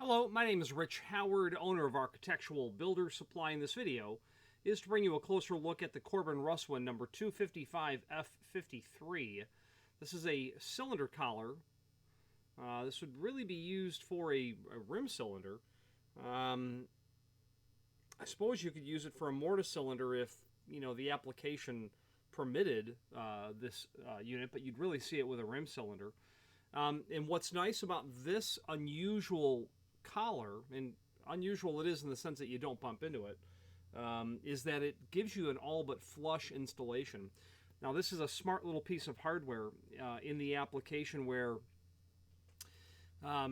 Hello, my name is Rich Howard, owner of Architectural Builder Supply. In this video is to bring you a closer look at the Corbin Russwin number 255F53. This is a cylinder collar. This would really be used for a rim cylinder. I suppose you could use it for a mortise cylinder if, the application permitted this unit, but you'd really see it with a rim cylinder. And what's nice about this unusual collar, and unusual it is in the sense that you don't bump into it, is that it gives you an all but flush installation. Now this is a smart little piece of hardware in the application where, I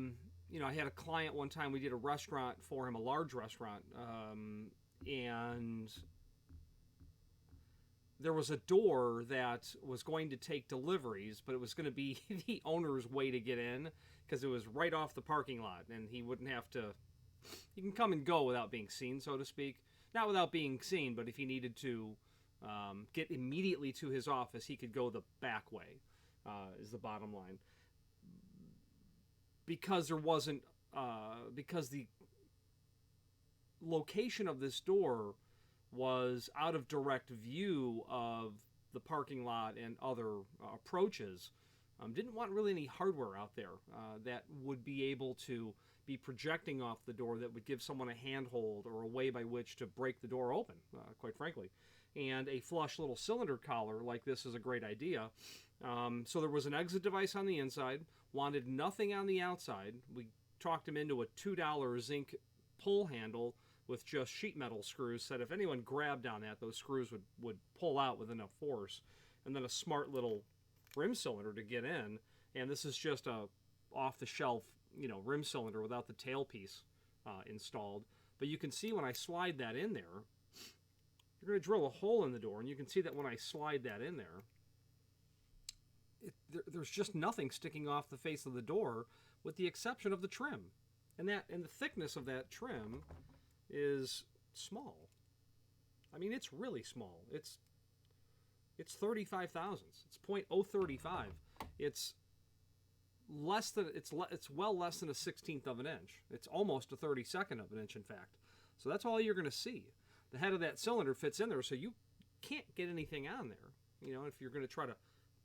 had a client one time, we did a restaurant for him, a large restaurant, and there was a door that was going to take deliveries, but it was going to be the owner's way to get in because it was right off the parking lot, and he wouldn't have to. He can come and go without being seen, so to speak. Not without being seen, but if he needed to get immediately to his office, he could go the back way. Is the bottom line. Because there wasn't, because the location of this door was out of direct view of the parking lot and other approaches. Didn't want really any hardware out there that would be able to be projecting off the door that would give someone a handhold or a way by which to break the door open, quite frankly. And a flush little cylinder collar like this is a great idea. So there was an exit device on the inside, wanted nothing on the outside. We talked him into a $2 zinc pull handle with just sheet metal screws, said if anyone grabbed on that, those screws would pull out with enough force. And then a smart little rim cylinder to get in. And this is just a off-the-shelf, rim cylinder without the tailpiece installed. But you can see when I slide that in there, you're going to drill a hole in the door, and you can see that when I slide that in there, there's just nothing sticking off the face of the door with the exception of the trim. And the thickness of that trim is small. I mean, it's really small. It's 35 thousandths. It's 0.035. It's less than it's well less than a 16th of an inch. It's almost a 32nd of an inch, in fact. So that's all you're going to see. The head of that cylinder fits in there, so you can't get anything on there. If you're going to try to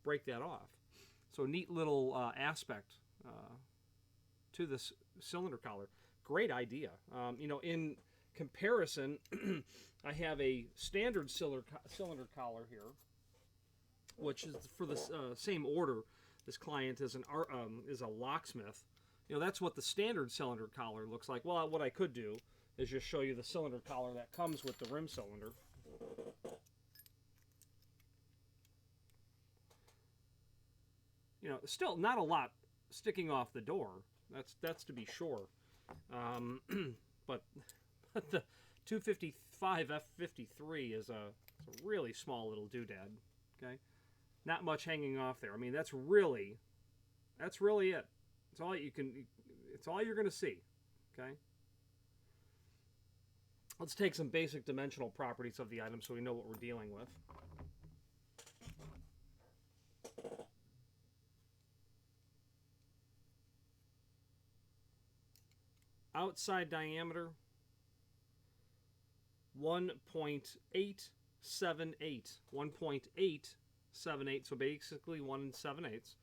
break that off. So neat little aspect to this cylinder collar. Great idea. In comparison, I have a standard cylinder collar here, which is for the same order. This client is is a locksmith. That's what the standard cylinder collar looks like. Well, what I could do is just show you the cylinder collar that comes with the rim cylinder. Still not a lot sticking off the door. That's to be sure. But the 255F53 is a really small little doodad. Okay, not much hanging off there. I mean, that's really it. It's all you're going to see. Okay. Let's take some basic dimensional properties of the item so we know what we're dealing with. Outside diameter 1.878. 1.878, so basically 1 7/8.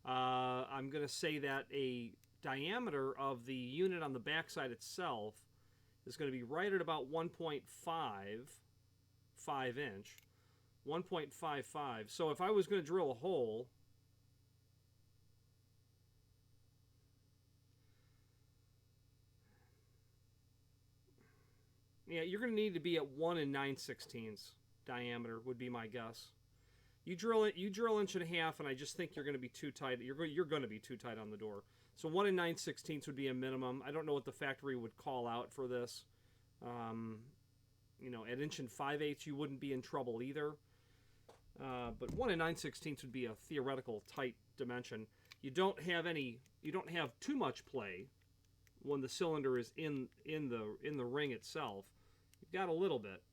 I'm going to say that a diameter of the unit on the backside itself is going to be right at about 1.55 inch. 1.55. So if I was going to drill a hole, you're going to need to be at 1 9/16 diameter would be my guess. You drill 1.5 inch, and I just think you're going to be too tight. You're going to be too tight on the door. So 1 9/16 would be a minimum. I don't know what the factory would call out for this. At 1 5/8 you wouldn't be in trouble either. But 1 9/16 would be a theoretical tight dimension. You don't have too much play when the cylinder is in the ring itself. You've got a little bit,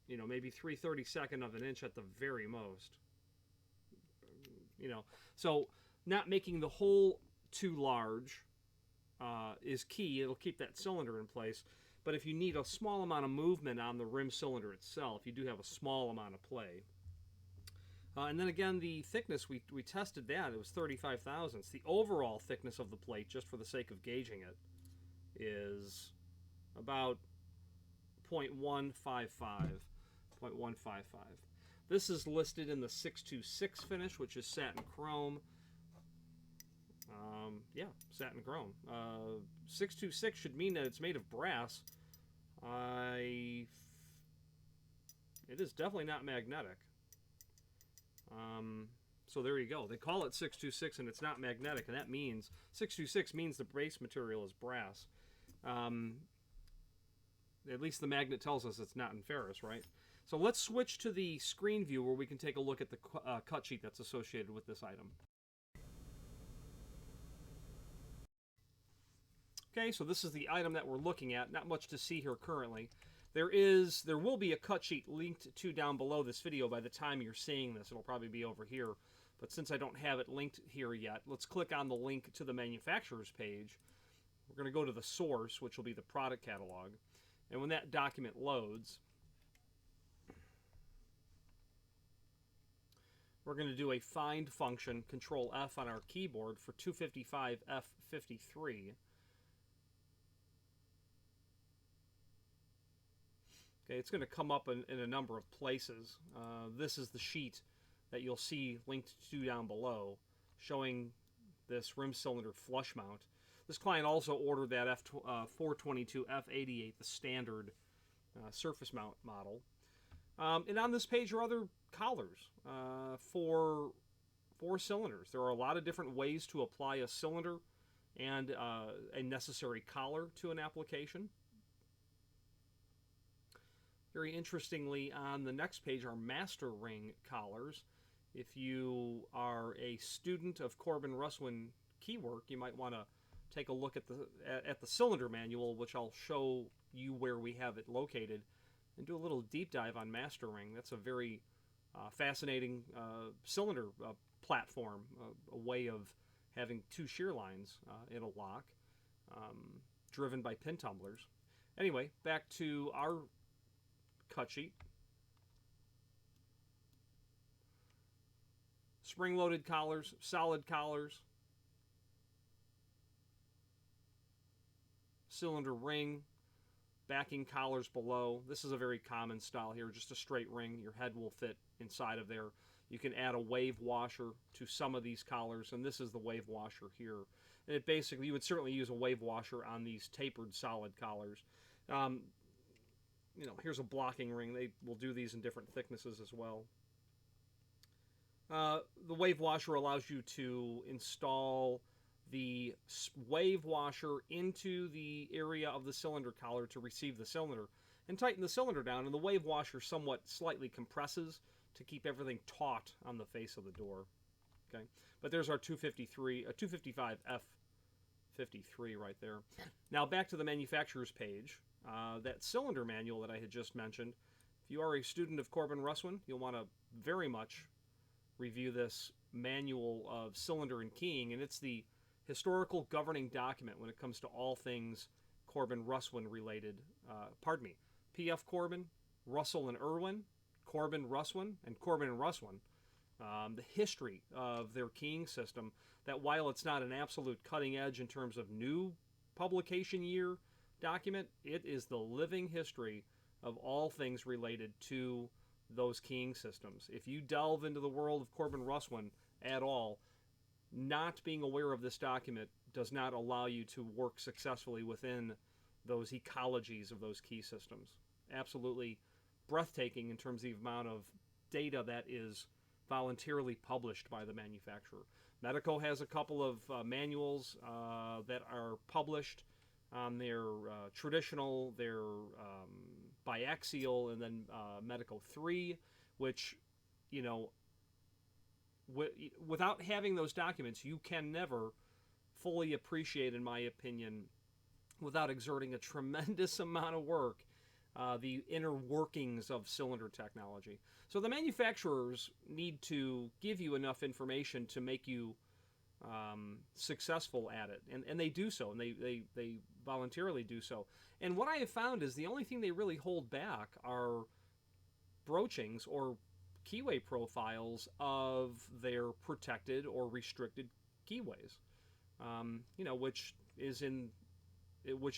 maybe 3/32 of an inch at the very most. So not making the hole too large, is key. It'll keep that cylinder in place. But if you need a small amount of movement on the rim cylinder itself, you do have a small amount of play. And then again, the thickness, we tested that. It was 35 thousandths. The overall thickness of the plate, just for the sake of gauging it, is about 0.155. 0.155. This is listed in the 626 finish, which is satin chrome. Yeah, satin chrome. 626 should mean that it's made of brass. It is definitely not magnetic. So there you go. They call it 626 and it's not magnetic, and that means 626 means the base material is brass. At least the magnet tells us it's not in ferrous, right? So let's switch to the screen view where we can take a look at the cut sheet that's associated with this item. Okay, so this is the item that we're looking at. Not much to see here currently. There will be a cut sheet linked to down below this video by the time you're seeing this. It'll probably be over here. But since I don't have it linked here yet, let's click on the link to the manufacturer's page. We're going to go to the source, which will be the product catalog. And when that document loads, we're going to do a find function, Control F on our keyboard for 255F53. Okay, it's going to come up in a number of places. This is the sheet that you'll see linked to down below, showing this rim cylinder flush mount. This client also ordered that 422 F88, the standard surface mount model. And on this page are other collars for cylinders. There are a lot of different ways to apply a cylinder and a necessary collar to an application. Very interestingly, on the next page are master ring collars. If you are a student of Corbin Russwin Co, you might want to take a look at the cylinder manual, which I'll show you where we have it located, and do a little deep dive on master ring. That's a very fascinating cylinder platform, a way of having two shear lines in a lock, driven by pin tumblers. Anyway, back to our cut sheet. Spring-loaded collars, solid collars, cylinder ring, backing collars below. This is a very common style here, just a straight ring. Your head will fit inside of there. You can add a wave washer to some of these collars, and this is the wave washer here. And it basically, you would certainly use a wave washer on these tapered solid collars. Here's a blocking ring. They will do these in different thicknesses as well. The wave washer allows you to install the wave washer into the area of the cylinder collar to receive the cylinder and tighten the cylinder down, and the wave washer somewhat slightly compresses to keep everything taut on the face of the door. Okay, but there's our 255 F53 right there. Now back to the manufacturer's page. That cylinder manual that I had just mentioned, if you are a student of Corbin Russwin, you'll want to very much review this manual of cylinder and keying, and it's the historical governing document when it comes to all things Corbin Russwin related. P.F. Corbin, Russell and Irwin, Corbin Russwin, and Corbin and Russwin. The history of their keying system, that while it's not an absolute cutting edge in terms of new publication year document, it is the living history of all things related to those keying systems. If you delve into the world of Corbin Russwin at all, not being aware of this document does not allow you to work successfully within those ecologies of those key systems. Absolutely breathtaking in terms of the amount of data that is voluntarily published by the manufacturer. Medico has a couple of manuals that are published on their traditional, their biaxial, and then Medico 3, which, without having those documents, you can never fully appreciate, in my opinion, without exerting a tremendous amount of work, the inner workings of cylinder technology. So the manufacturers need to give you enough information to make you successful at it, and they do so, and they voluntarily do so. And what I have found is the only thing they really hold back are broachings or keyway profiles of their protected or restricted keyways, which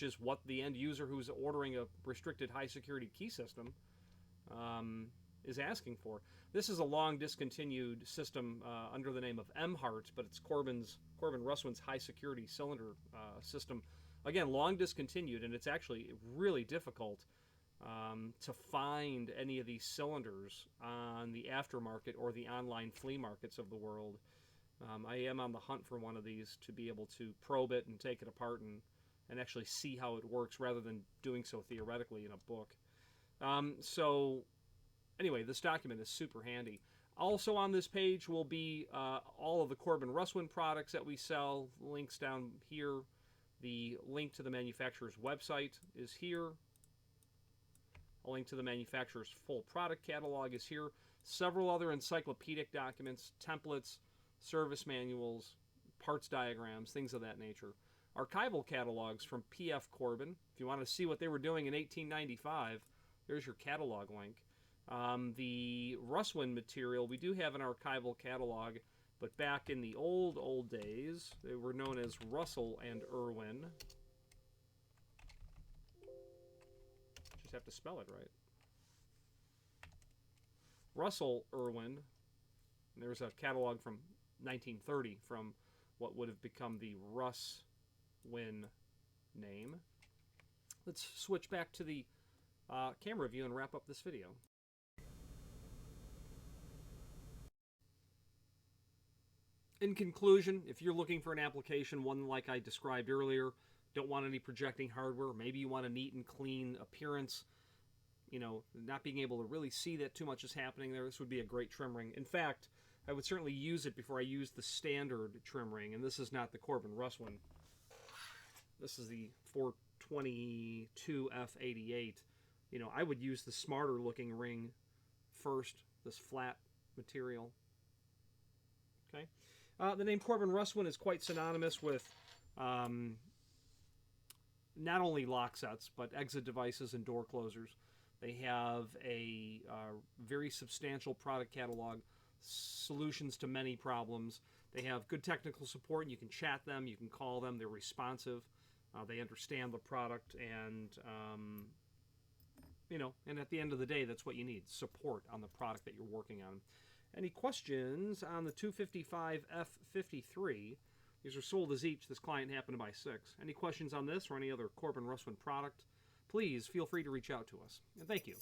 is what the end user who's ordering a restricted high security key system is asking for. This is a long discontinued system under the name of MHART, but it's Corbin Russwin's high security cylinder system. Again, long discontinued, and it's actually really difficult to find any of these cylinders on the aftermarket or the online flea markets of the world. I am on the hunt for one of these to be able to probe it and take it apart and actually see how it works rather than doing so theoretically in a book. So anyway, this document is super handy. Also on this page will be all of the Corbin Russwin products that we sell. Links down here. The link to the manufacturer's website is here. A link to the manufacturer's full product catalog is here. Several other encyclopedic documents, templates, service manuals, parts diagrams, things of that nature. Archival catalogs from P.F. Corbin. If you want to see what they were doing in 1895, there's your catalog link. The Russwin material, we do have an archival catalog, but back in the old days, they were known as Russell and Irwin. Just have to spell it right. Russell Irwin. And there's a catalog from 1930 from what would have become the Russwin name. Let's switch back to the camera view and wrap up this video. In conclusion, if you're looking for an application, one like I described earlier, don't want any projecting hardware, maybe you want a neat and clean appearance, not being able to really see that too much is happening there, this would be a great trim ring. In fact, I would certainly use it before I use the standard trim ring, and this is not the Corbin Russwin. This is the 422F88. I would use the smarter looking ring first, this flat material. Okay. The name Corbin Russwin is quite synonymous with not only lock sets, but exit devices and door closers. They have a very substantial product catalog, solutions to many problems. They have good technical support. You can chat them, you can call them. They're responsive. They understand the product, and and at the end of the day, that's what you need, support on the product that you're working on. Any questions on the 255F53? These are sold as each. This client happened to buy 6. Any questions on this or any other Corbin Russwin product? Please feel free to reach out to us. And thank you.